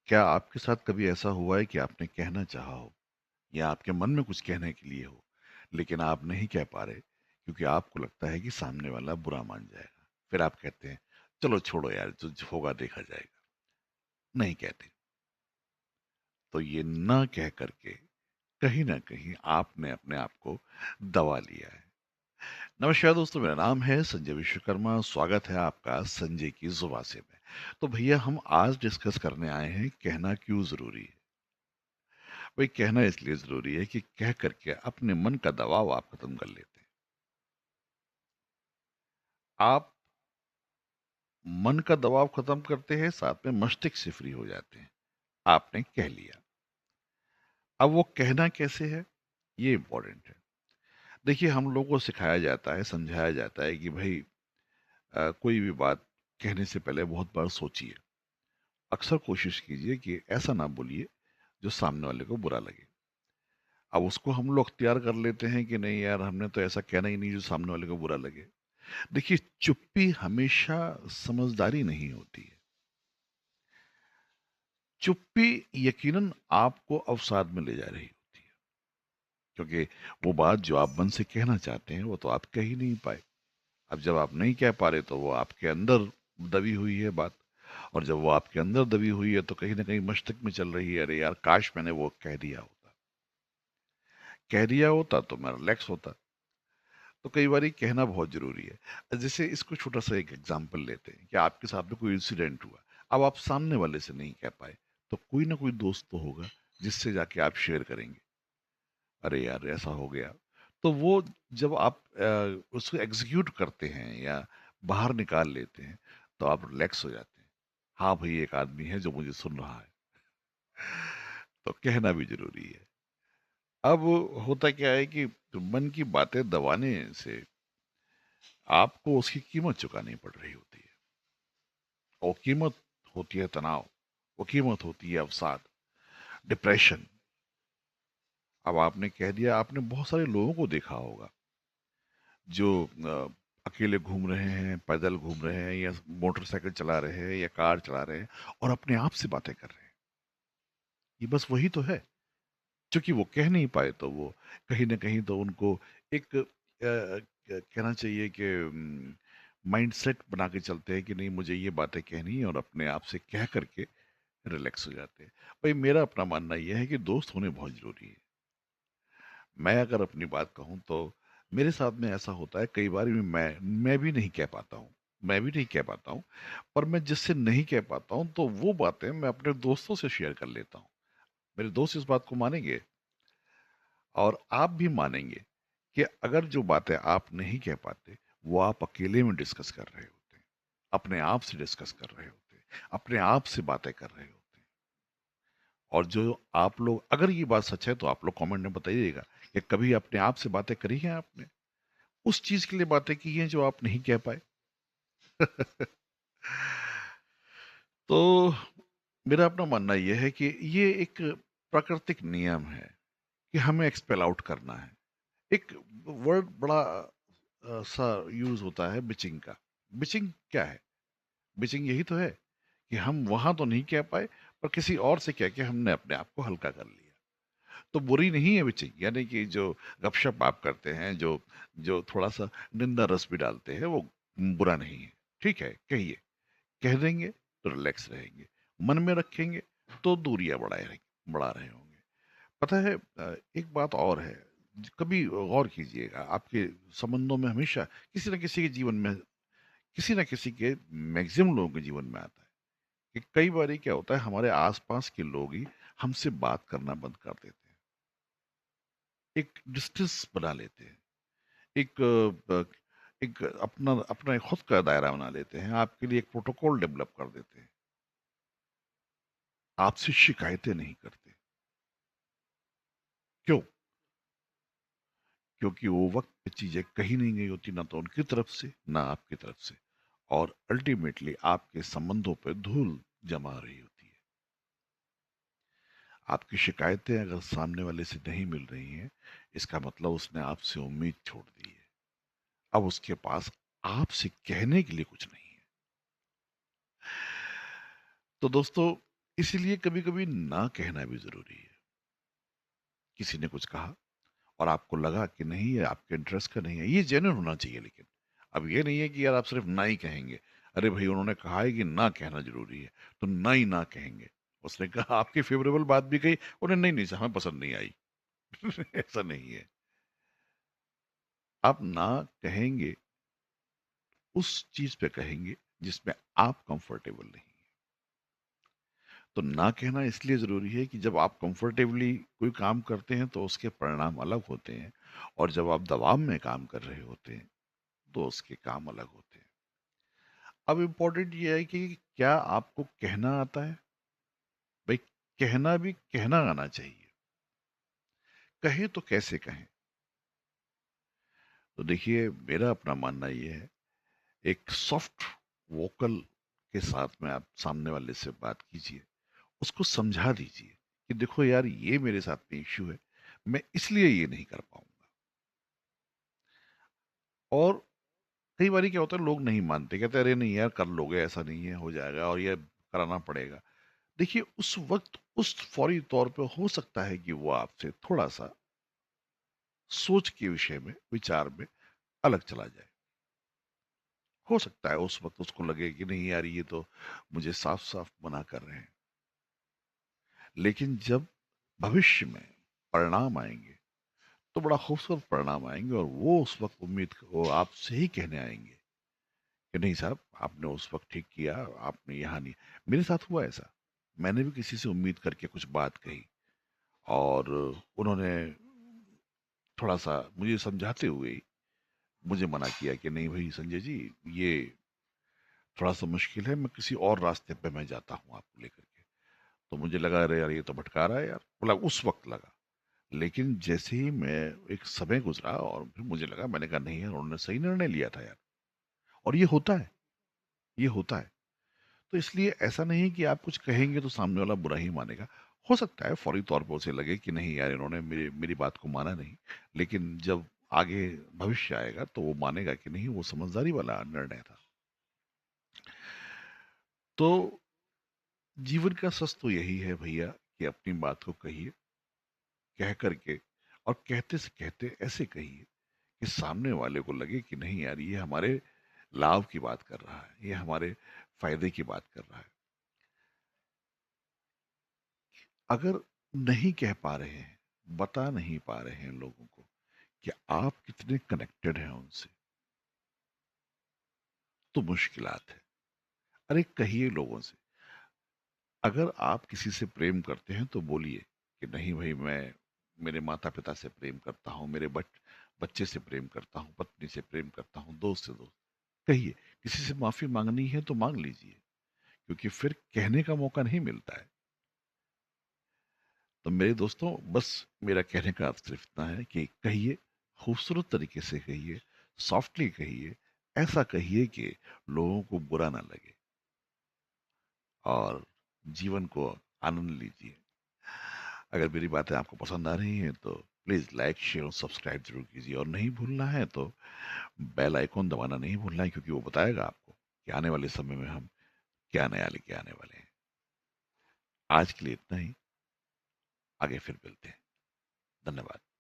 क्या आपके साथ कभी ऐसा हुआ है कि आपने कहना चाहा हो या आपके मन में कुछ कहने के लिए हो, लेकिन आप नहीं कह पा रहे क्योंकि आपको लगता है कि सामने वाला बुरा मान जाएगा? फिर आप कहते हैं, चलो छोड़ो यार, जो होगा देखा जाएगा। नहीं कहते। तो ये ना कह करके कहीं ना कहीं आपने अपने आप को दबा लिया है। नमस्कार दोस्तों, मेरा नाम है संजय विश्वकर्मा। स्वागत है आपका संजय की जुबान से में। तो भैया, हम आज डिस्कस करने आए हैं कहना क्यों जरूरी है। भाई, कहना इसलिए जरूरी है कि कह करके अपने मन का दबाव आप खत्म कर लेते हैं। आप मन का दबाव खत्म करते हैं, साथ में मस्तिष्क से फ्री हो जाते हैं। आपने कह लिया। अब वो कहना कैसे है, ये इंपॉर्टेंट है। देखिए, हम लोगों को सिखाया जाता है, समझाया जाता है कि भाई कोई भी बात कहने से पहले बहुत बार सोचिए। अक्सर कोशिश कीजिए कि ऐसा ना बोलिए जो सामने वाले को बुरा लगे। अब उसको हम लोग अख्तियार कर लेते हैं कि नहीं यार, हमने तो ऐसा कहना ही नहीं जो सामने वाले को बुरा लगे। देखिए, चुप्पी हमेशा समझदारी नहीं होती है। चुप्पी यकीनन आपको अवसाद में ले जा रही होती है, क्योंकि वो बात जो आप मन से कहना चाहते हैं वो तो आप कह ही नहीं पाए। अब जब आप नहीं कह पा रहे तो वो आपके अंदर दबी हुई है बात। और जब वो आपके अंदर दबी हुई है तो कहीं ना कहीं मस्तिष्क में चल रही है, अरे यार, काश मैंने वो कह दिया होता। कह दिया होता तो मैं रिलैक्स होता। तो कई बार कहना बहुत जरूरी है। जैसे इसको छोटा सा एक एग्जांपल लेते हैं कि आपके साथ में कोई इंसिडेंट हुआ। अब आप सामने वाले से नहीं कह पाए, तो कोई ना कोई दोस्त तो होगा जिससे जाके आप शेयर करेंगे। अरे यार, ऐसा हो गया। तो वो जब आप उसको एग्जीक्यूट करते हैं या बाहर निकाल लेते हैं, तो आप रिलैक्स हो जाते हैं। हाँ भाई, एक आदमी है जो मुझे सुन रहा है। तो कहना भी जरूरी है। अब होता क्या है कि मन की बातें दबाने से आपको उसकी कीमत चुकानी पड़ रही होती है। और कीमत होती है तनाव। वो कीमत होती है अवसाद, डिप्रेशन। अब आपने कह दिया। आपने बहुत सारे लोगों को देखा होगा जो अकेले घूम रहे हैं, पैदल घूम रहे हैं, या मोटरसाइकिल चला रहे हैं, या कार चला रहे हैं, और अपने आप से बातें कर रहे हैं। ये बस वही तो है। क्योंकि वो कह नहीं पाए तो वो कहीं ना कहीं तो उनको एक कहना चाहिए कि माइंड सेट बना के चलते हैं कि नहीं, मुझे ये बातें कहनी है, और अपने आप से कह करके रिलैक्स हो जाते हैं। भाई, मेरा अपना मानना यह है कि दोस्त होने बहुत जरूरी है। मैं अगर अपनी बात कहूँ तो मेरे साथ में ऐसा होता है कई बार। मैं भी नहीं कह पाता हूँ। मैं भी नहीं कह पाता हूँ। पर मैं जिससे नहीं कह पाता हूँ तो वो बातें मैं अपने दोस्तों से शेयर कर लेता हूँ। मेरे दोस्त इस बात को मानेंगे, और आप भी मानेंगे, कि अगर जो बातें आप नहीं कह पाते वो आप अकेले में डिस्कस कर रहे होते हैं, अपने आप से डिस्कस कर रहे होते हैं, अपने आप से बातें कर रहे होते हैं। और जो आप लोग, अगर ये बात सच है तो आप लोग कमेंट में बताइएगा कि कभी अपने आप से बातें करी हैं आपने, उस चीज के लिए बातें की हैं जो आप नहीं कह पाए। तो मेरा अपना मानना यह है कि ये एक प्राकृतिक नियम है कि हमें एक्सपेल आउट करना है। एक वर्ड बड़ा सा यूज होता है, बिचिंग का। बिचिंग क्या है? बिचिंग यही तो है कि हम वहां तो नहीं कह पाए, पर किसी और से कह के हमने अपने आप को हल्का कर लिया। तो बुरी नहीं है बिचिंग, यानी कि जो गपशप आप करते हैं, जो जो थोड़ा सा निंदा रस भी डालते हैं, वो बुरा नहीं है। ठीक है, कहिए। कह देंगे तो रिलैक्स रहेंगे। मन में रखेंगे तो दूरियां बढ़ा रहे होंगे। पता है, एक बात और है। कभी गौर कीजिएगा, आपके संबंधों में हमेशा किसी न किसी के जीवन में, किसी न किसी के, मैक्सिमम लोगों के जीवन में आता है कि कई बार क्या होता है, हमारे आसपास के लोग ही हमसे बात करना बंद कर देते हैं। एक डिस्टेंस बना लेते हैं। एक एक अपना अपना खुद का दायरा बना लेते हैं, आपके लिए एक प्रोटोकॉल डेवलप कर देते हैं। आपसे शिकायतें नहीं करते। क्यों? क्योंकि वो वक्त पे चीजें कही नहीं गई होती, ना तो उनकी तरफ से ना आपकी तरफ से। और अल्टीमेटली आपके संबंधों पे धूल जमा रही होती है। आपकी शिकायतें अगर सामने वाले से नहीं मिल रही हैं, इसका मतलब उसने आपसे उम्मीद छोड़ दी है। अब उसके पास आपसे कहने के लिए कुछ नहीं है। तो दोस्तों, इसीलिए कभी-कभी ना कहना भी ज़रूरी है। किसी ने कुछ कहा और आपको लगा कि नहीं ये आपके इंटरेस्ट का नहीं है, ये जेन्युइन होना चाहिए लेकिन। अब ये नहीं है कि यार आप सिर्फ़ ना ही कहेंगे। अरे भई उन्होंने कहा है कि ना कहना ज़रूरी है, तो ना ही ना कहेंगे। उसने कहा आपकी फ़ेवरेबल बात भी कही, उन्हें नहीं, नहीं हमें पसंद नहीं आई। ऐसा नहीं है। आप ना कहेंगे, उस चीज़ पे कहेंगे जिसमें आप कंफर्टेबल नहीं। तो ना कहना इसलिए ज़रूरी है कि जब आप कंफर्टेबली कोई काम करते हैं तो उसके परिणाम अलग होते हैं और जब आप दबाव में काम कर रहे होते हैं तो उसके काम अलग होते हैं। अब इम्पोर्टेंट ये है कि क्या आपको कहना आता है? भाई कहना भी कहना आना चाहिए। कहें तो कैसे कहें? तो देखिए मेरा अपना मानना ये है, एक सॉफ्ट वोकल के साथ में आप सामने वाले से बात कीजिए। उसको समझा दीजिए कि देखो यार ये मेरे साथ में इश्यू है, मैं इसलिए ये नहीं कर पाऊँगा। और कई बारी क्या होता है लोग नहीं मानते, कहते हैं अरे नहीं यार कर लोगे, ऐसा नहीं है, हो जाएगा और ये कराना पड़ेगा। देखिए उस वक़्त उस फौरी तौर पे हो सकता है कि वो आपसे थोड़ा-सा सोच के विषय में, विचार में अलग चला जाए। हो सकता है उस वक़्त उसको लगे कि नहीं यार ये तो मुझे साफ-साफ मना कर रहे हैं। लेकिन जब भविष्य में परिणाम आएँगे, तो बड़ा खूबसूरत परिणाम आएँगे और वो उस वक़्त वो आपसे ही कहने आएँगे कि नहीं साहब आपने उस वक़्त ठीक किया, आपने यहाँ नहीं। मेरे साथ हुआ ऐसा। मैंने भी किसी से उम्मीद करके कुछ बात कही और उन्होंने थोड़ा-सा मुझे समझाते हुए ही मुझे मना किया कि नहीं भई संजय जी, ये थोड़ा-सा मुश्किल है, मैं किसी और रास्ते पे मैं जाता हूँ आपको लेकर के। तो मुझे लगा अरे यार ये तो भटका रहा है यार, मतलब उस वक़्त लगा। लेकिन जैसे ही मैं एक समय गुज़रा और फिर मुझे लगा, मैंने कहा नहीं यार उन्होंने सही निर्णय लिया था यार। और ये होता है, ये होता है। तो इसलिए ऐसा नहीं है कि आप कुछ कहेंगे तो सामने वाला बुरा ही मानेगा। हो सकता है फौरी तौर पे उसे लगे कि नहीं यार इन्होंने मेरी मेरी बात को माना नहीं। लेकिन जब आगे भविष्य आएगा तो वो मानेगा कि नहीं वो समझदारी वाला निर्णय था। तो जीवन का सच तो यही है भैया कि अपनी बात को कहिए, कह कर के और कहते से कहते ऐसे कहिए कि सामने वाले को लगे कि नहीं यार ये हमारे लाभ की बात कर रहा है, ये हमारे फ़ायदे की बात कर रहा है। अगर नहीं कह पा रहे हैं, बता नहीं पा रहे हैं लोगों को कि आप कितने कनेक्टेड हैं उनसे, तो मुश्किलात है। अरे कहिए लोगों से, अगर आप किसी से प्रेम करते हैं तो बोलिए कि नहीं भई मैं मेरे माता-पिता से प्रेम करता हूँ, मेरे बच्चे से प्रेम करता हूँ, पत्नी से प्रेम करता हूँ, दोस्त से दोस्त। कहिए, किसी से माफ़ी माँगनी है तो माँग लीजिए, क्योंकि फिर कहने का मौका नहीं मिलता है। तो मेरे दोस्तों बस मेरा कहने का अर्थ सिर्फ इतना है कि कहिए, खूबसूरत तरीके से कहिए, सॉफ्टली कहिए, ऐसा कहिए कि लोगों को बुरा ना लगे और जीवन को आनंद लीजिए। अगर मेरी बातें आपको पसंद आ रही हैं तो प्लीज़ लाइक, शेयर और सब्सक्राइब ज़रूर कीजिए और नहीं भूलना है तो बेल आइकॉन दबाना नहीं भूलना है क्योंकि वो बताएगा आपको कि आने वाले समय में हम क्या नया लेके आने वाले हैं। आज के लिए इतना ही, आगे फिर मिलते हैं। धन्यवाद।